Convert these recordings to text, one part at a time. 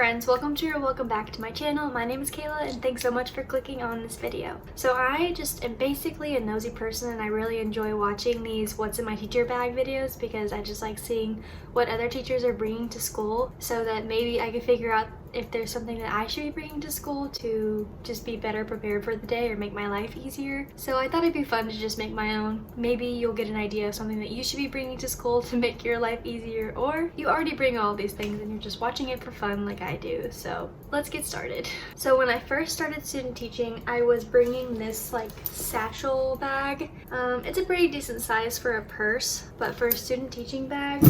friends, welcome to or welcome back to my channel. My name is Kayla and thanks so much for clicking on this video. So I just am basically a nosy person and I really enjoy watching these what's in my teacher bag videos because I just like seeing what other teachers are bringing to school so that maybe I can figure out if there's something that I should be bringing to school to just be better prepared for the day or make my life easier. So I thought it'd be fun to just make my own. Maybe you'll get an idea of something that you should be bringing to school to make your life easier, or you already bring all these things and you're just watching it for fun like I do. So let's get started. So when I first started student teaching, I was bringing this like satchel bag. It's a pretty decent size for a purse, but for a student teaching bag,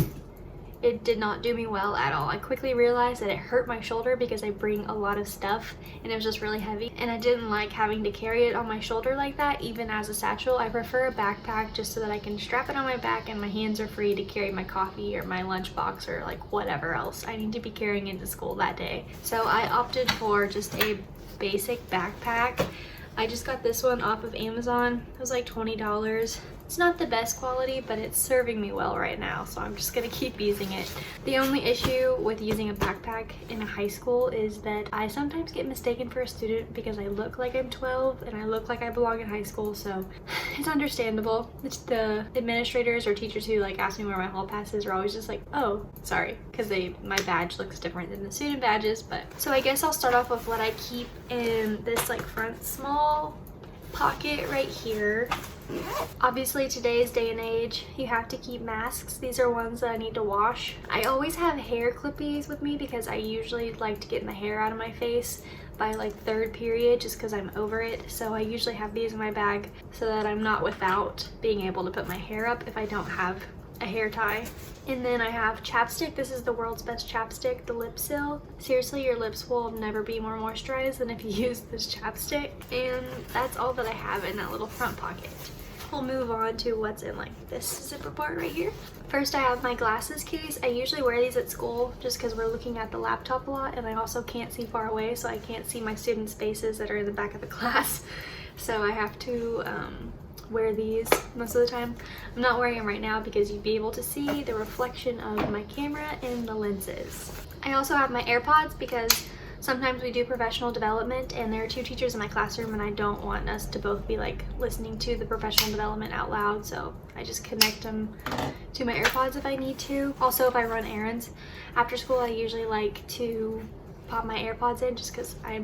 it did not do me well at all. I quickly realized that it hurt my shoulder because I bring a lot of stuff and it was just really heavy, and I didn't like having to carry it on my shoulder like that even as a satchel. I prefer a backpack just so that I can strap it on my back and my hands are free to carry my coffee or my lunchbox or like whatever else I need to be carrying into school that day. So I opted for just a basic backpack. I just got this one off of Amazon. It was like $20. It's not the best quality, but it's serving me well right now, so I'm just gonna keep using it. The only issue with using a backpack in a high school is that I sometimes get mistaken for a student because I look like I'm 12 and I look like I belong in high school, so it's understandable. The administrators or teachers who like ask me where my hall pass is are always just like, oh, sorry, because my badge looks different than the student badges. But so I guess I'll start off with what I keep in this like front small pocket right here. Obviously today's day and age you have to keep masks. These are ones that I need to wash. I always have hair clippies with me because I usually like to get the hair out of my face by like third period just because I'm over it. So I usually have these in my bag so that I'm not without being able to put my hair up if I don't have a hair tie. And then I have chapstick. This is the world's best chapstick, the Lip Seal. Seriously, your lips will never be more moisturized than if you use this chapstick. And that's all that I have in that little front pocket. We'll move on to what's in like this zipper part right here. First, I have my glasses case. I usually wear these at school just because we're looking at the laptop a lot and I also can't see far away, so I can't see my students' faces that are in the back of the class. So I have to wear these most of the time. I'm not wearing them right now because you'd be able to see the reflection of my camera in the lenses. I also have my AirPods because sometimes we do professional development and there are two teachers in my classroom and I don't want us to both be like listening to the professional development out loud, so I just connect them to my AirPods if I need to. Also, if I run errands after school, I usually like to pop my AirPods in just because I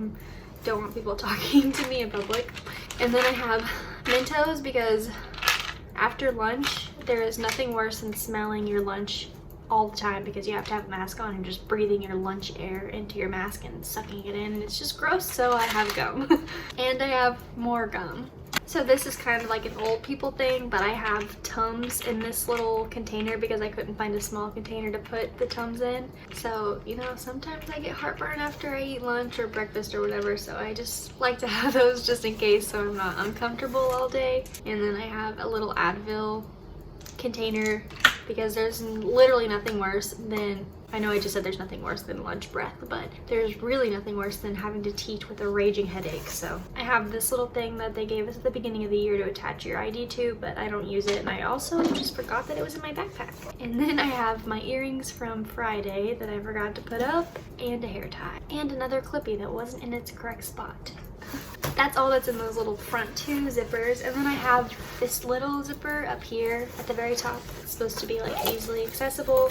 don't want people talking to me in public. And then I have Mentos because after lunch there is nothing worse than smelling your lunch all the time because you have to have a mask on and just breathing your lunch air into your mask and sucking it in, and it's just gross. So I have gum. And I have more gum. So this is kind of like an old people thing, but I have Tums in this little container because I couldn't find a small container to put the Tums in. So, you know, sometimes I get heartburn after I eat lunch or breakfast or whatever, so I just like to have those just in case so I'm not uncomfortable all day. And then I have a little Advil container because there's literally nothing worse than, I know I just said there's nothing worse than lunch breath, but there's really nothing worse than having to teach with a raging headache. So I have this little thing that they gave us at the beginning of the year to attach your ID to, but I don't use it, and I also just forgot that it was in my backpack. And then I have my earrings from Friday that I forgot to put up, and a hair tie, and another clippy that wasn't in its correct spot. That's all that's in those little front two zippers. And then I have this little zipper up here at the very top. It's supposed to be like easily accessible,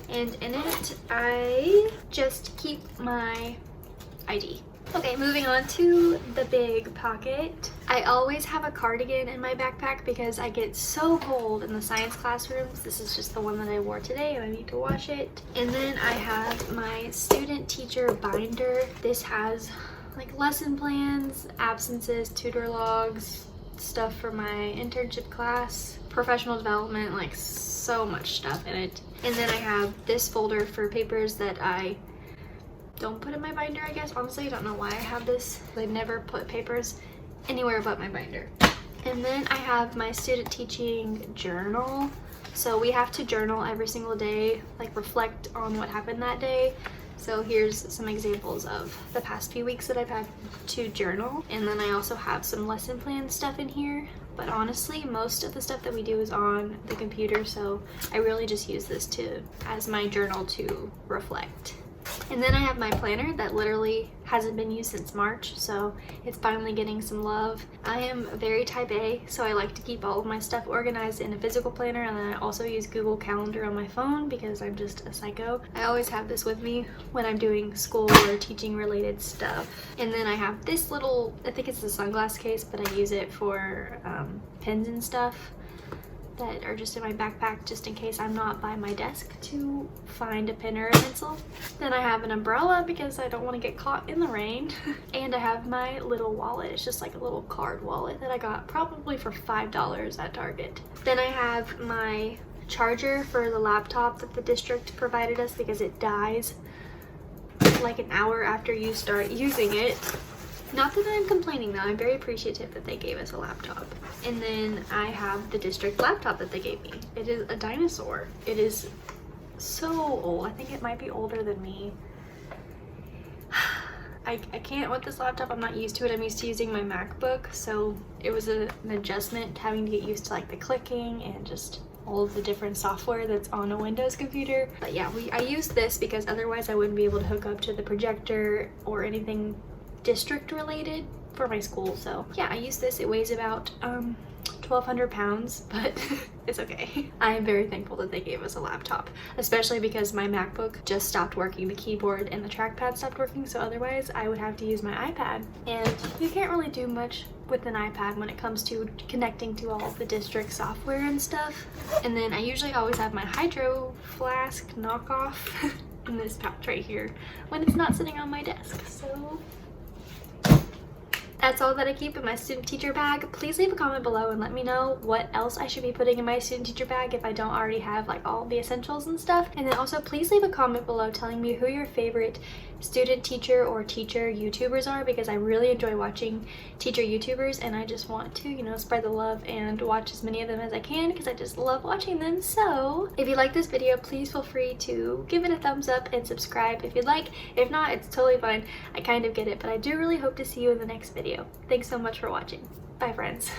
and in it I just keep my ID. Okay, moving on to the big pocket. I always have a cardigan in my backpack because I get so cold in the science classrooms. This is just the one that I wore today and I need to wash it. And then I have my student teacher binder. This has like lesson plans, absences, tutor logs, stuff for my internship class, professional development, like so much stuff in it. And then I have this folder for papers that I don't put in my binder, I guess. Honestly, I don't know why I have this. I never put papers anywhere but my binder. And then I have my student teaching journal. So we have to journal every single day, like reflect on what happened that day. So here's some examples of the past few weeks that I've had to journal. And then I also have some lesson plan stuff in here. But honestly, most of the stuff that we do is on the computer, so I really just use this as my journal to reflect. And then I have my planner that literally hasn't been used since March, so it's finally getting some love. I am very type A, so I like to keep all of my stuff organized in a physical planner, and then I also use Google Calendar on my phone because I'm just a psycho. I always have this with me when I'm doing school or teaching related stuff. And then I have this little, I think it's a sunglass case, but I use it for pens and stuff that are just in my backpack just in case I'm not by my desk to find a pen or a pencil. Then I have an umbrella because I don't want to get caught in the rain. And I have my little wallet. It's just like a little card wallet that I got probably for $5 at Target. Then I have my charger for the laptop that the district provided us because it dies like an hour after you start using it. Not that I'm complaining though, I'm very appreciative that they gave us a laptop. And then I have the district laptop that they gave me. It is a dinosaur. It is so old. I think it might be older than me. I can't with this laptop. I'm not used to it. I'm used to using my MacBook, so it was an adjustment having to get used to like the clicking and just all of the different software that's on a Windows computer. But yeah, I use this because otherwise I wouldn't be able to hook up to the projector or anything district related for my school. So yeah, I use this. It weighs about 1,200 pounds, but it's okay. I am very thankful that they gave us a laptop, especially because my MacBook just stopped working. The keyboard and the trackpad stopped working, so otherwise I would have to use my iPad. And you can't really do much with an iPad when it comes to connecting to all of the district software and stuff. And then I usually always have my Hydro Flask knockoff in this pouch right here when it's not sitting on my desk. So that's all that I keep in my student teacher bag. Please leave a comment below and let me know what else I should be putting in my student teacher bag if I don't already have like all the essentials and stuff. And then also please leave a comment below telling me who your favorite student teacher or teacher YouTubers are, because I really enjoy watching teacher YouTubers and I just want to, you know, spread the love and watch as many of them as I can because I just love watching them. So if you like this video, please feel free to give it a thumbs up and subscribe if you'd like. If not, it's totally fine. I kind of get it, but I do really hope to see you in the next video. Thanks so much for watching. Bye, friends.